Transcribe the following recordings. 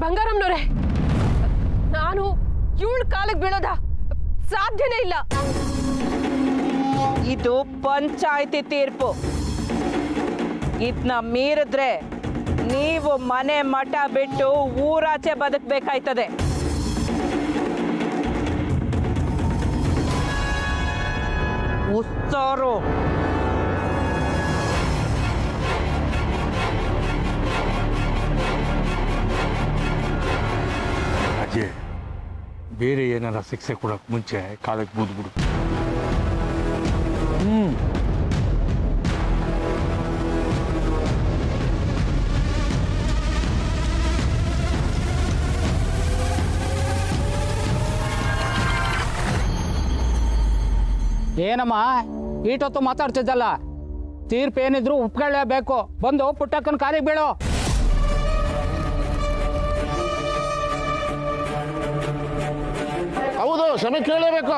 ಬಂಗಾರಮ್ಮನವರೇ, ನಾನು ಇವಳ ಕಾಲಿಗೆ ಬೀಳೋದ ಸಾಧ್ಯನೇ ಇಲ್ಲ. ಇದು ಪಂಚಾಯಿತಿ ತೀರ್ಪು. ಇದನ್ನ ಮೀರಿದ್ರೆ ನೀವು ಮನೆ ಮಠ ಬಿಟ್ಟು ಊರಾಚೆ ಬದುಕಬೇಕಾಯ್ತದೆ. ಉಸ್ತಾರು ಅಜಯ್, ಬೇರೆ ಏನಾರ ಶಿಕ್ಷೆ ಕೊಡೋಕೆ ಮುಂಚೆ ಕಾಲಕ್ಕೆ ಬೂದ್ಬಿಡು. ಏನಮ್ಮ ಈಟೊತ್ತು ಮಾತಾಡ್ತಿದ್ದಲ್ಲ, ತೀರ್ಪು ಏನಿದ್ರು ಒಪ್ಕೊಳ್ಳೇಬೇಕು. ಬಂದು ಪುಟ್ಟಕ್ಕನ ಕಾಲಿಗೆ ಬೀಳೋ. ಹೌದು, ಕ್ಷಮೆ ಕೇಳಲೇಬೇಕು.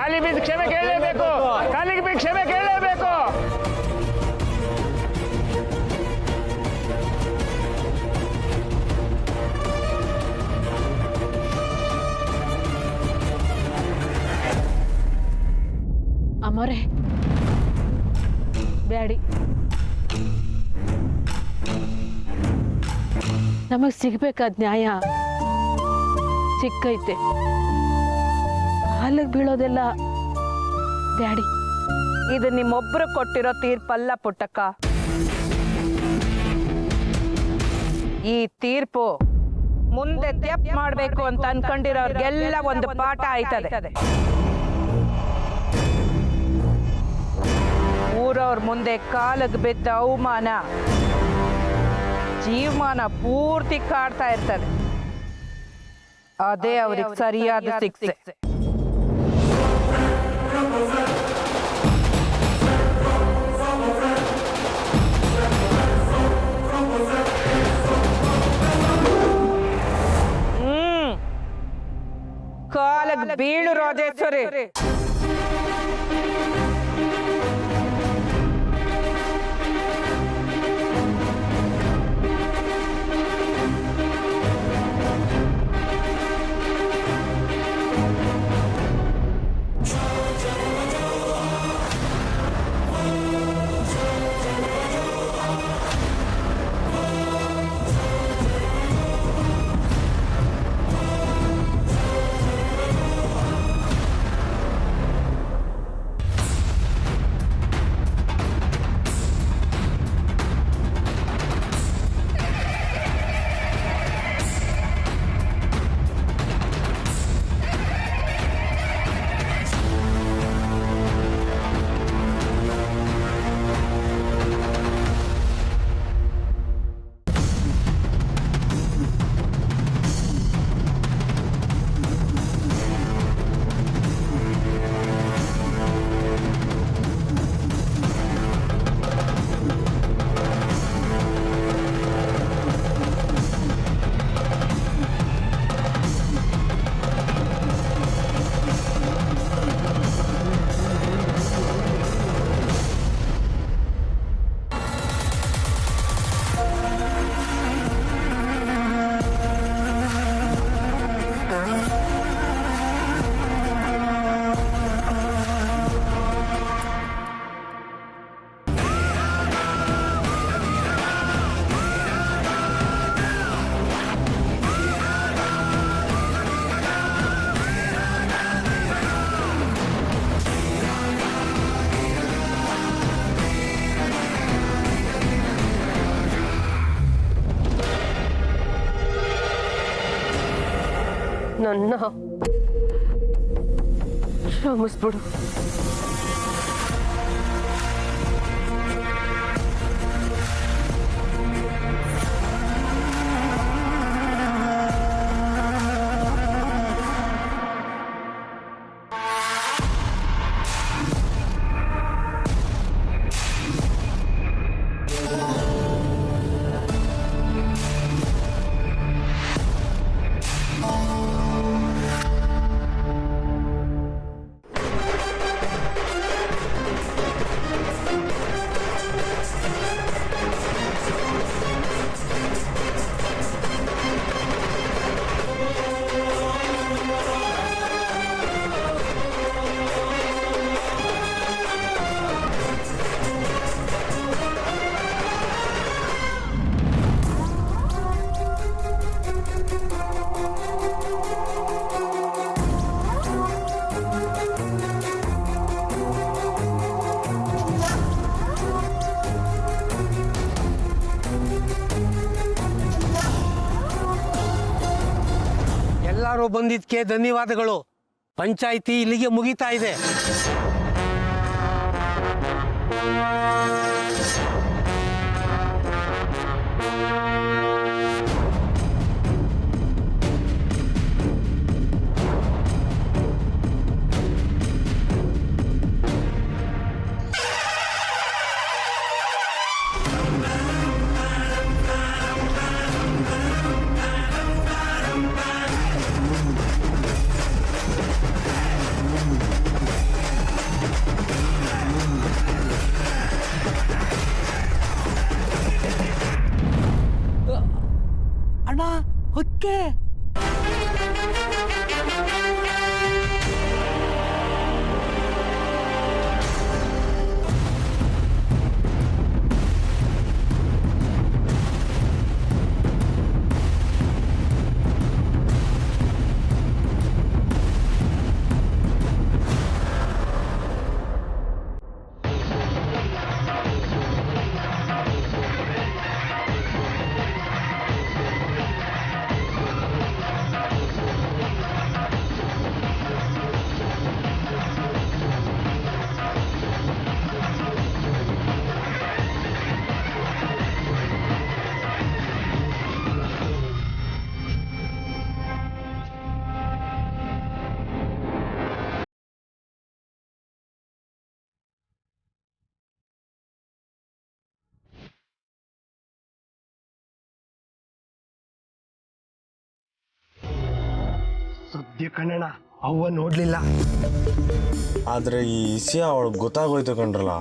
ಕಾಲಿಗೆ ಬಿದ್ದು ಕ್ಷಮೆ ಕೇಳಲೇಬೇಕು. ಕಾಲಿಗೆ ಬಿದ್ದು ಕ್ಷಮೆ ಕೇಳಲೇಬೇಕು. ಅಮರೇ, ಬ್ಯಾಡಿ. ನಮಗ್ ಸಿಗ್ಬೇಕಾದ ನ್ಯಾಯ ಸಿಕ್ಕೈತೆ. ಕಾಲಿಗೆ ಬೀಳೋದೆಲ್ಲ ಬ್ಯಾಡಿ. ಇದು ನಿಮ್ಮೊಬ್ರು ಕೊಟ್ಟಿರೋ ತೀರ್ಪಲ್ಲ ಪುಟ್ಟಕ್ಕ. ಈ ತೀರ್ಪು ಮುಂದೆ ತೆಪ್ಪ ಮಾಡಬೇಕು ಅಂತ ಅನ್ಕೊಂಡಿರೋರ್ಗೆಲ್ಲ ಒಂದು ಪಾಠ ಆಯ್ತದೆ. ಊರವ್ರ ಮುಂದೆ ಕಾಲಿಗೆ ಬಿದ್ದ ಅವಮಾನ ಜೀವಮಾನ ಪೂರ್ತಿ ಕಾಡ್ತಾ ಇರ್ತದೆ. ಅದೇ ಅವ್ರಿಗೆ ಸರಿಯಾದ ಶಿಕ್ಷೆ. ಕಾಲಿಗೆ ಬೀಳು ರಾಜೇಶ್ವರಿ. ನನ್ನ ಕ್ಷಮಿಸ್ಬಿಡು. ಎಲ್ಲರೂ ಬಂದಿದ್ದಕ್ಕೆ ಧನ್ಯವಾದಗಳು. ಪಂಚಾಯಿತಿ ಇಲ್ಲಿಗೆ ಮುಗಿತಾ ಇದೆ. ಅಣ್ಣ ಹೊಕ್ಕೆ ಸದ್ಯ ಕಣ್ಣಣ್ಣ ಅವ್ವ ನೋಡ್ಲಿಲ್ಲ. ಆದ್ರೆ ಈ ವಿಷಯ ಅವಳಿಗೆ ಗೊತ್ತಾಗೋಯ್ತು ಕಣ್ರಲ್ಲ.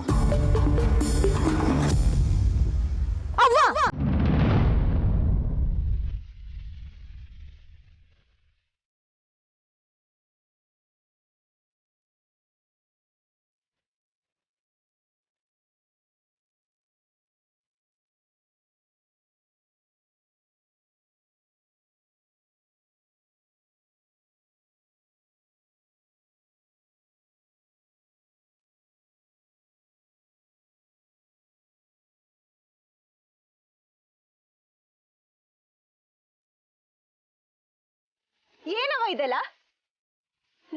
ಏನವ ಇದೆಲ್ಲ?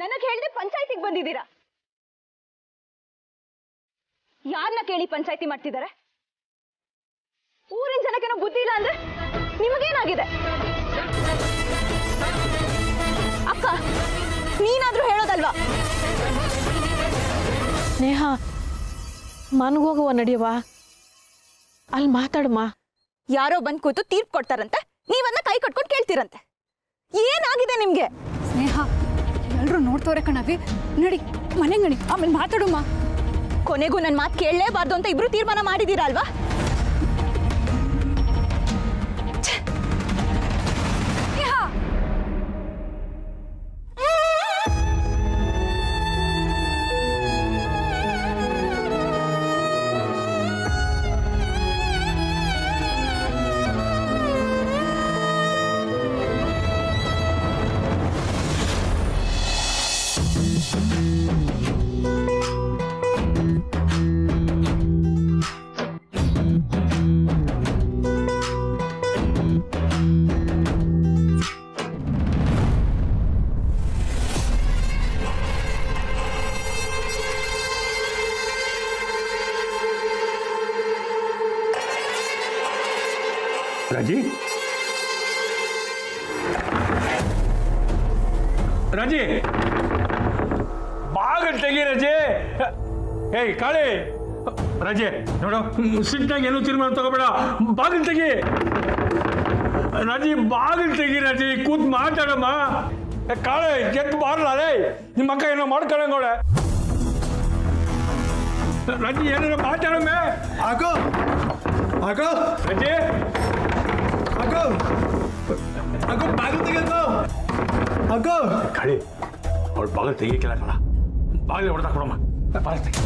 ನನಗೆ ಹೇಳ್ದೆ ಪಂಚಾಯತಿಗೆ ಬಂದಿದ್ದೀರಾ. ಯಾರನ್ನ ಕೇಳಿ ಪಂಚಾಯತಿ ಮಾಡ್ತಿದ್ದಾರೆ? ಊರಿನ ಜನಕ್ಕೇನೋ ಬುದ್ಧಿ ಇಲ್ಲ ಅಂದ್ರೆ ನಿಮಗೇನಾಗಿದೆ? ಅಕ್ಕ, ನೀನಾದ್ರೂ ಹೇಳೋದಲ್ವಾ? ಸ್ನೇಹ, ಮನ್ಗೋಗುವ ನಡಿಯವ, ಅಲ್ಲಿ ಮಾತಾಡಮ್ಮ. ಯಾರೋ ಬಂದ್ ಕೂತು ತೀರ್ಪು ಕೊಡ್ತಾರಂತೆ, ನೀವನ್ನ ಕೈ ಕಟ್ಕೊಂಡು ಕೇಳ್ತೀರಂತೆ. ಏನಾಗಿದೆ ನಿಮ್ಗೆ? ಸ್ನೇಹ, ಎಲ್ರು ನೋಡ್ತವ್ರೆ ಕಣವಿ, ನಡಿ ಮನೆಗೆ ನಡಿ, ಆಮೇಲೆ ಮಾತಾಡುಮ್ಮ. ಕೊನೆಗೂ ನನ್ನ ಮಾತು ಕೇಳಲೇಬಾರ್ದು ಅಂತ ಇಬ್ರು ತೀರ್ಮಾನ ಮಾಡಿದೀರಾ ಅಲ್ವಾ? ರಾಜಿ, ರಾಜಿ, ಬಾಗಿಲು ತೆಗಿ ರಜೆ. ಏಯ್ ಕಾಳಿ, ರಜೆ ನೋಡು, ಸಿಟ್ಟಾಗಿ ಏನೂ ತೀರ್ಮಾನ ತಗೋಬೇಡ. ಬಾಗಿಲು ತೆಗಿ ರಾಜಿ, ಬಾಗಿಲು ತೆಗಿ ರಾಜಿ, ಕೂತ್ ಮಾತಾಡಮ್ಮ. ಕಾಳೆ ಎದ್ದು ಬಾರಲೇ, ನಿಮ್ಮ ಅಕ್ಕ ಏನೋ ಮಾಡ್ಕೊಳ್ಳಂಗೋಳೆ. ರಾಜಿ, ಏನೇನೋ ಮಾತಾಡಮ್ಮೆ. ಆಗೋ ಆಗೋ ರಜೆ, ಆಗೋ ಆಗೋ ಬಾಗಿಲು ತೆಗೆಯೋ. ಆಗೋ ಕಾಳಿ, ಅವಳು ಬಾಗಿಲು ತೆಗಿಯಕ್ಕಿಲ್ಲ ಕಣ. ಬಾಗಿಲು ಹೊಡೆದ ಕೊಡಮ್ಮ, ಬಾಗಿಲು ತೆಗಿ.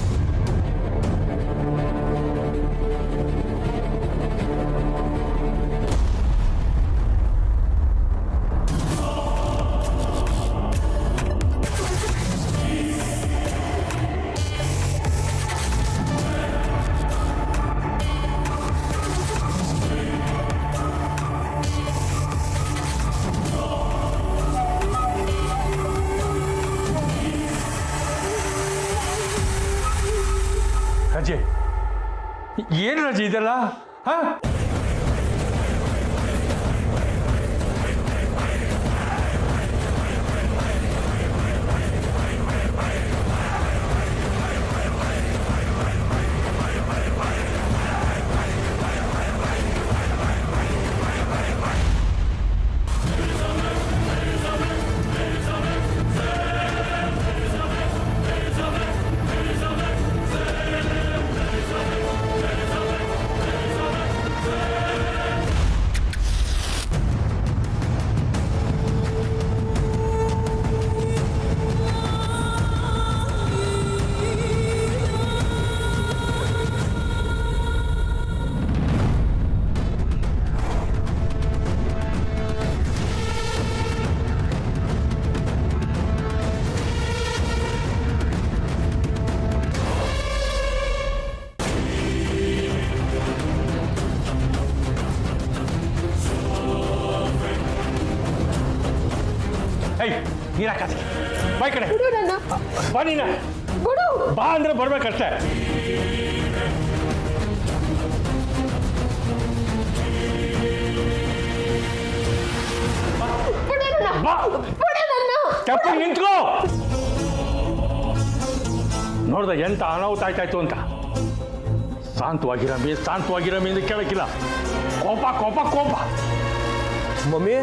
ರಜೆ ಏನು ರಜೆ ಇದೆಲ್ಲ ಹಾ? ನೀರ ಕಾಸಿ ಬಾ ಕಡೆ ಬಾ ನೀನ ಬಾ ಅಂದ್ರೆ ಬರ್ಬೇಕಷ್ಟೇ. ತಪ್ಪು ನಿಂತ್ಕೋ. ನೋಡ್ದ ಎಂತ ಅನಾಹುತ ಆಯ್ತಾಯ್ತು ಅಂತ. ಶಾಂತವಾಗಿರಮಿ ಅಂತ ಕೇಳಕ್ಕಿಲ್ಲ. ಕೋಪ ಕೋಪ ಕೋಪ. ಮಮ್ಮಿ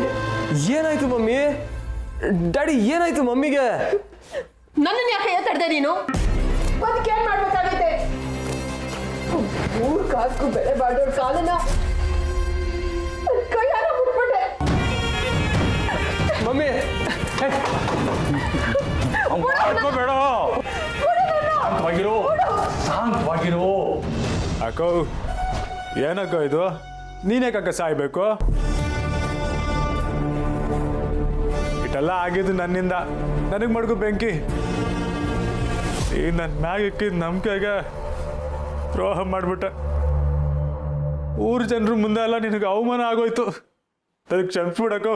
ಏನಾಯ್ತು ಮಮ್ಮಿ? ಡ್ಯಾಡಿ ಏನಾಯ್ತು ಮಮ್ಮಿಗೆ? ನನ್ನನ್ನು ಯಾಕೆ ಎತ್ತಡ್ದೆ ನೀನು? ಅದಕ್ಕೆ ಏನ್ ಮಾಡ್ಬೇಕಾಗೈತೆ? 3 ಕಾಸು ಬೆಲೆ ಬಾಳೋರ್ ಕಾಲನ ಕೈಯಾರ ಮುಟ್ಬಿಟ್ಟೆ. ಮಮ್ಮಿ ಬೇಡ, ಶಾಂತವಾಗಿರೋ. ಅಕ್ಕೋ ಏನಕ್ಕೋ ಇದು? ನೀನೇಕಕ್ಕ ಸಾಯ್ಬೇಕು? ಇಷ್ಟೆಲ್ಲ ಆಗಿದ್ದು ನನ್ನಿಂದ. ನನಗೆ ಮಡ್ಗು ಬೆಂಕಿ. ಈ ನನ್ನ ಮ್ಯಾಗ ಇಕ್ಕಿದ ನಂಬಿಕೆಗೆ ದ್ರೋಹ ಮಾಡ್ಬಿಟ್ಟೆ. ಊರು ಜನರ ಮುಂದೆ ಎಲ್ಲ ನಿನಗೆ ಅವಮಾನ ಆಗೋಯ್ತು. ಅದಕ್ಕೆ ಕ್ಷಮಿಸ್ಬಿಡಕ್ಕೋ.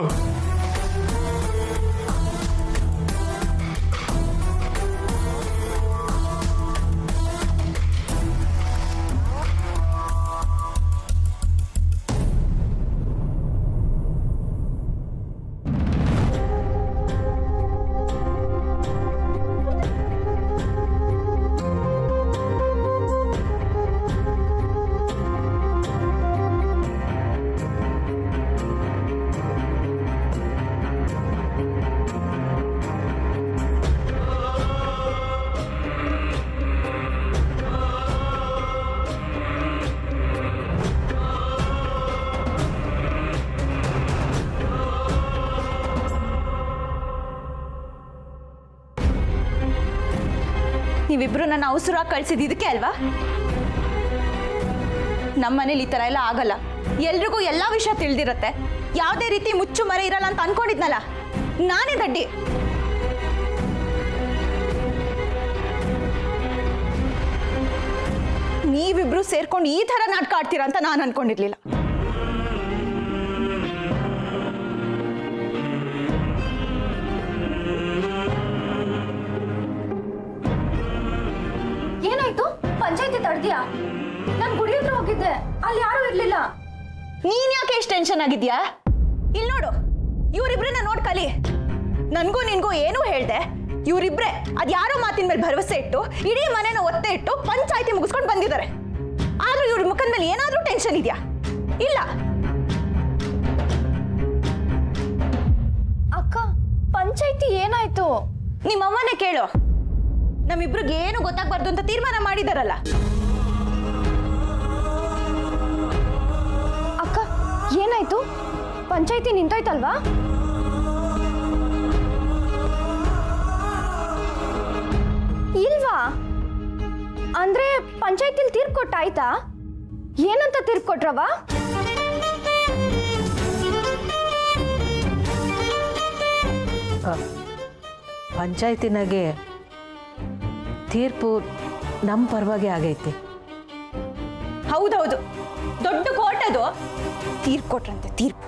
ನೀವಿಬ್ರು ನನ್ನ ಅವಸರವಾಗಿ ಕಳ್ಸಿದ್ದು ಇದಕ್ಕೆ ಅಲ್ವಾ? ನಮ್ಮ ಮನೇಲಿ ಈ ಥರ ಎಲ್ಲ ಆಗಲ್ಲ. ಎಲ್ರಿಗೂ ಎಲ್ಲ ವಿಷಯ ತಿಳಿದಿರತ್ತೆ. ಯಾವುದೇ ರೀತಿ ಮುಚ್ಚು ಮರೆ ಇರಲ್ಲ ಅಂತ ಅನ್ಕೊಂಡಿದ್ನಲ್ಲ, ನಾನೇ ದಡ್ಡಿ. ನೀವಿಬ್ರು ಸೇರ್ಕೊಂಡು ಈ ಥರ ನಾಟಕ ಆಡ್ತೀರಾ ಅಂತ ನಾನು ಅನ್ಕೊಂಡಿರ್ಲಿಲ್ಲ. ಏನಾಯ್ತು? ಪಂಚಾಯತಿ ತಡೆದ್ಯಾ? ನಾನು ಗುಡಿ ಹತ್ರ ಹೋಗಿದ್ದೆ, ಅಲ್ಲಿ ಯಾರೂ ಇರ್ಲಿಲ್ಲ. ನೀನ್ ಯಾಕೆ ಎಷ್ಟು ಟೆನ್ಷನ್ ಆಗಿದ್ಯಾ? ಇಲ್ಲಿ ನೋಡು, ಇವರಿಬ್ರನ್ನ ನೋಡ್ ಕಲಿ. ನನ್ಗೂ ನಿನ್ಗೂ ಏನೂ ಹೇಳ್ದೆ, ಇವರಿಬ್ರೆ ಅದ್ಯಾರೋ ಮಾತಿನ ಮೇಲೆ ಭರವಸೆ ಇಟ್ಟು ಇಡೀ ಮನೆನ ಒತ್ತೆ ಇಟ್ಟು ಪಂಚಾಯತಿ ಮುಗಿಸ್ಕೊಂಡು ಬಂದಿದ್ದಾರೆ. ಆದ್ರೂ ಇವ್ರ ಮುಖದ ಮೇಲೆ ಏನಾದ್ರೂ ಟೆನ್ಷನ್ ಇದೆಯಾ? ಇಲ್ಲ. ಅಕ್ಕ, ಪಂಚಾಯತಿ ಏನಾಯ್ತು? ನಿಮ್ಮಮ್ಮನೇ ಕೇಳು. ನಮ್ಮಿಬ್ರಿಗೆ ಏನು ಗೊತ್ತಾಗ್ಬಾರ್ದು ಅಂತ ತೀರ್ಮಾನ ಮಾಡಿದಾರಲ್ಲ. ಅಕ್ಕ, ಏನಾಯ್ತು? ಪಂಚಾಯತಿ ನಿಂತೋಯ್ತಲ್ವಾ? ಇಲ್ವಾ? ಅಂದ್ರೆ ಪಂಚಾಯತಿಲಿ ತೀರ್ಪು ಕೊಟ್ಟಾಯ್ತಾ? ಏನಂತ ತೀರ್ಪು ಕೊಟ್ರವ? ಪಂಚಾಯತಿನಾಗೆ ತೀರ್ಪು ನಮ್ಮ ಪರವಾಗಿ ಆಗೈತಿ. ಹೌದೌದು, ದೊಡ್ಡ ಕೋರ್ಟ್ ಅದು. ತೀರ್ಪು ಕೊಟ್ರಂತೆ, ತೀರ್ಪು.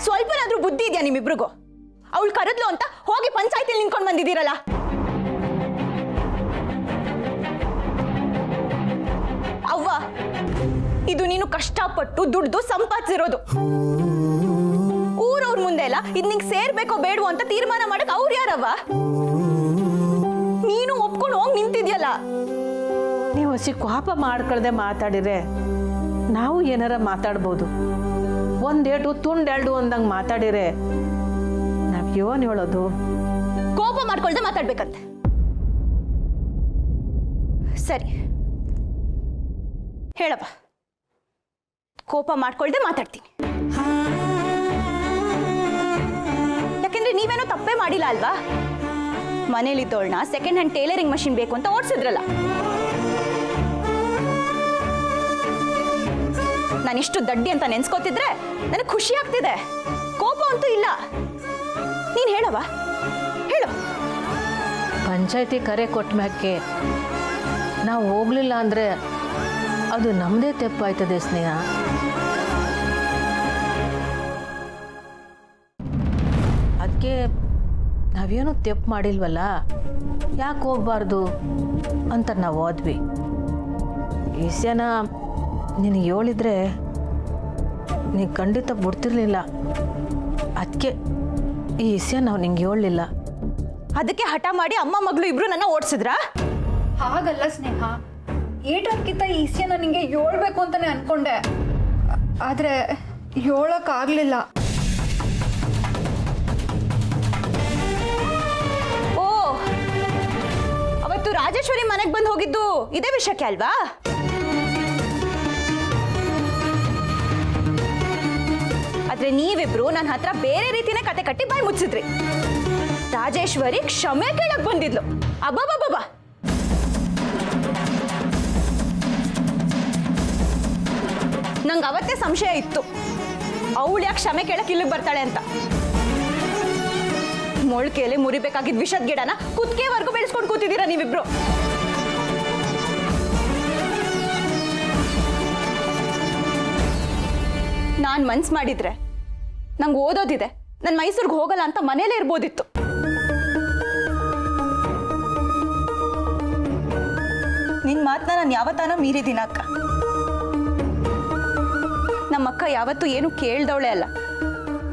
ಸ್ವಲ್ಪನಾದ್ರೂ ಬುದ್ಧಿ ಇದೆಯಾ ನಿಮ್ಮಿಬ್ರಿಗೂ? ಅವಳು ಕರೆದ್ಲು ಅಂತ ಹೋಗಿ ಪಂಚಾಯತಿಲಿ ನಿಂತ್ಕೊಂಡು ಬಂದಿದ್ದೀರಲ್ಲ. ನೀನು ಕಷ್ಟಪಟ್ಟು ದುಡ್ದು ಸಂಪಾದಿಸಿರೋದು. ಊರವ್ರ ಮುಂದೆ ಎಲ್ಲ ಇದು ನಿಂಗೆ ಸೇರ್ಬೇಕೋ ಬೇಡವೋ ಅಂತ ತೀರ್ಮಾನ ಮಾಡಕ್ ಅವ್ರು ಯಾರವ? ನೀನು ಒಪ್ಕೊಂಡು ಹೋಗಿ ನಿಂತಿದ್ಯಲ್ಲ. ನೀವು ಹಸಿ ಕೋಪ ಮಾಡ್ಕೊಳ್ದೆ ಮಾತಾಡಿರೆ ನಾವು ಏನಾರ ಮಾತಾಡ್ಬೋದು. ಒಂದೇಟು ತುಂಡೆರಡು ಅಂದಂಗೆ ಮಾತಾಡಿರೆ ನಾವ್ ಏನ್ ಹೇಳೋದು? ಕೋಪ ಮಾಡ್ಕೊಳ್ದೆ ಮಾತಾಡ್ಬೇಕಂತೆ. ಸರಿ ಹೇಳಪ್ಪ, ಕೋಪ ಮಾಡ್ಕೊಳ್ದೆ ಮಾತಾಡ್ತೀನಿ. ಯಾಕೆಂದ್ರೆ ನೀವೇನೋ ತಪ್ಪೇ ಮಾಡಿಲ್ಲ ಅಲ್ವಾ? ಮನೇಲಿದ್ದೋಳ್ನ ಸೆಕೆಂಡ್ ಹ್ಯಾಂಡ್ ಟೇಲರಿಂಗ್ ಮಷಿನ್ ಬೇಕು ಅಂತ ಓಡಿಸಿದ್ರಲ್ಲ. ನಾನಿಷ್ಟು ದಡ್ಡಿ ಅಂತ ನೆನ್ಸ್ಕೋತಿದ್ರೆ ನನಗೆ ಖುಷಿ ಆಗ್ತಿದೆ. ಕೋಪ ಅಂತೂ ಇಲ್ಲ. ನೀನ್ ಹೇಳವ, ಹೇಳು. ಪಂಚಾಯತಿ ಕರೆ ಕೊಟ್ಟ ಮ್ಯಾಕೆ ನಾವು ಹೋಗ್ಲಿಲ್ಲ ಅಂದ್ರೆ ಅದು ನಮ್ಮದೇ ತೆಪ್ಪಾಯ್ತದೆ ಸ್ನೇಹ. ಅದಕ್ಕೆ ನಾವೇನು ತೆಪ್ಪು ಮಾಡಿಲ್ವಲ್ಲ, ಯಾಕೆ ಹೋಗ್ಬಾರ್ದು ಅಂತ ನಾವು ಹೋದ್ವಿ. ಈ ವಿಷಯನ ನಿನಗೆ ಹೇಳಿದ್ರೆ ನೀನು ಖಂಡಿತ ಬಿಡ್ತಿರ್ಲಿಲ್ಲ. ಅದಕ್ಕೆ ಈ ವಿಷಯ ನಾವು ನಿಂಗೆ ಹೇಳಲಿಲ್ಲ. ಅದಕ್ಕೆ ಹಠ ಮಾಡಿ ಅಮ್ಮ ಮಗಳು ಇಬ್ರು ನನ್ನ ಓಡಿಸಿದ್ರಾ? ಹಾಗಲ್ಲ ಸ್ನೇಹ, ಏಟಕ್ಕಿಂತ ಈ ವಿಷಯನ ನಿಂಗೆ ಹೇಳ್ಬೇಕು ಅಂತಾನೆ ಅನ್ಕೊಂಡೆ, ಆದ್ರೆ ಹೇಳಕ್ಕಾಗ್ಲಿಲ್ಲ. ಓ, ಅವತ್ತು ರಾಜೇಶ್ವರಿ ಮನೆಗೆ ಬಂದು ಹೋಗಿದ್ದು ಇದೇ ವಿಷಯಕ್ಕೆ ಅಲ್ವಾ? ಆದ್ರೆ ನೀವಿಬ್ರು ನನ್ನ ಹತ್ರ ಬೇರೆ ರೀತಿನೇ ಕತೆ ಕಟ್ಟಿ ಬಾಯಿ ಮುಚ್ಚಿದ್ರಿ. ರಾಜೇಶ್ವರಿ ಕ್ಷಮೆ ಕೇಳಕ್ ಬಂದಿದ್ಲು. ಅಬ್ಬಬ್ಬಬ್ಬ, ನಂಗೆ ಅವತ್ತೇ ಸಂಶಯ ಇತ್ತು, ಅವಳು ಯಾಕೆ ಕ್ಷಮೆ ಕೇಳಕ್ ಇಲ್ಲಿಗೆ ಬರ್ತಾಳೆ ಅಂತ. ಮೊಳ್ಕೆಯಲ್ಲಿ ಮುರಿಬೇಕಾಗಿದ್ದ ವಿಷದ ಗಿಡನ ಕುತ್ತಿಗೆವರೆಗೂ ಬೆಳೆಸ್ಕೊಂಡು ಕೂತಿದ್ದೀರಾ ನೀವಿಬ್ರು. ನಾನ್ ಮನ್ಸ್ ಮಾಡಿದ್ರೆ ನಂಗೆ ಓದೋದಿದೆ, ನಾನು ಮೈಸೂರಿಗೆ ಹೋಗಲ್ಲ ಅಂತ ಮನೇಲೇ ಇರ್ಬೋದಿತ್ತು. ನಿನ್ ಮಾತನ್ನ ನಾನು ಯಾವತ್ತಾನ ಮೀರಿದೀನ ಅಕ್ಕ. ನಮ್ಮಕ್ಕ ಯಾವತ್ತೂ ಏನು ಕೇಳ್ದವಳೆ ಅಲ್ಲ.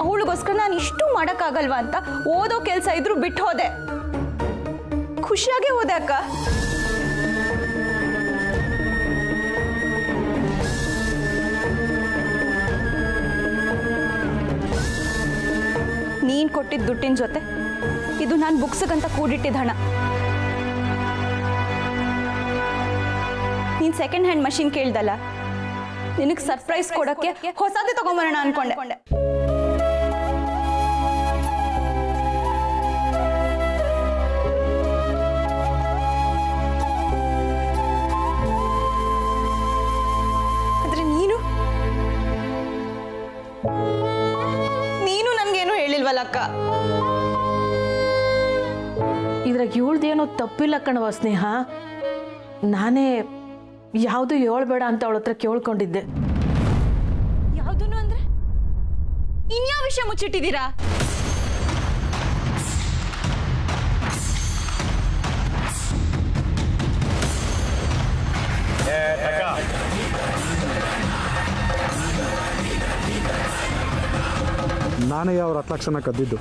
ಅವಳಿಗೋಸ್ಕರ ನಾನು ಇಷ್ಟು ಮಾಡೋಕ್ಕಾಗಲ್ವಾ ಅಂತ ಓದೋ ಕೆಲಸ ಇದ್ರು ಬಿಟ್ಟು ಹೋದೆ. ಖುಷಿಯಾಗೇ ಹೋದೆ ಅಕ್ಕ. ನೀನ್ ಕೊಟ್ಟಿದ್ದ ದುಡ್ಡಿನ ಜೊತೆ ಇದು ನಾನು ಬುಕ್ಸ್ಗಂತ ಕೂಡಿಟ್ಟಿದ್ದ ಹಣ. ನೀನ್ ಸೆಕೆಂಡ್ ಹ್ಯಾಂಡ್ ಮಷಿನ್ ಕೇಳ್ದಲ್ಲ, ನಿನಗೆ ಸರ್ಪ್ರೈಸ್ ಕೊಡಕ್ಕೆ ಹೊಸದೇ ತಗೊಂಬರೋಣ ಅನ್ಕೊಂಡೆ. ಆದ್ರೆ ನೀನು ನನ್ಗೇನು ಹೇಳಿಲ್ವಲ್ಲ ಅಕ್ಕ. ಇದ್ರಾಗ ಇವಳ್ದೇನೋ ತಪ್ಪಿಲ್ಲ ಕಣವ ಸ್ನೇಹ. ನಾನೇ ಯಾವುದು ಹೇಳ್ಬೇಡ ಅಂತ ಅವಳ ಹತ್ರ ಕೇಳ್ಕೊಂಡಿದ್ದೆ. ಯಾವ್ದೂನು ಅಂದ್ರೆ ಇನ್ಯಾವ ವಿಷಯ ಮುಚ್ಚಿಟ್ಟಿದ್ದೀರಾ? ನಾನೇ ಅವ್ರ 10 ಲಕ್ಷನ ಕದ್ದಿದ್ದು.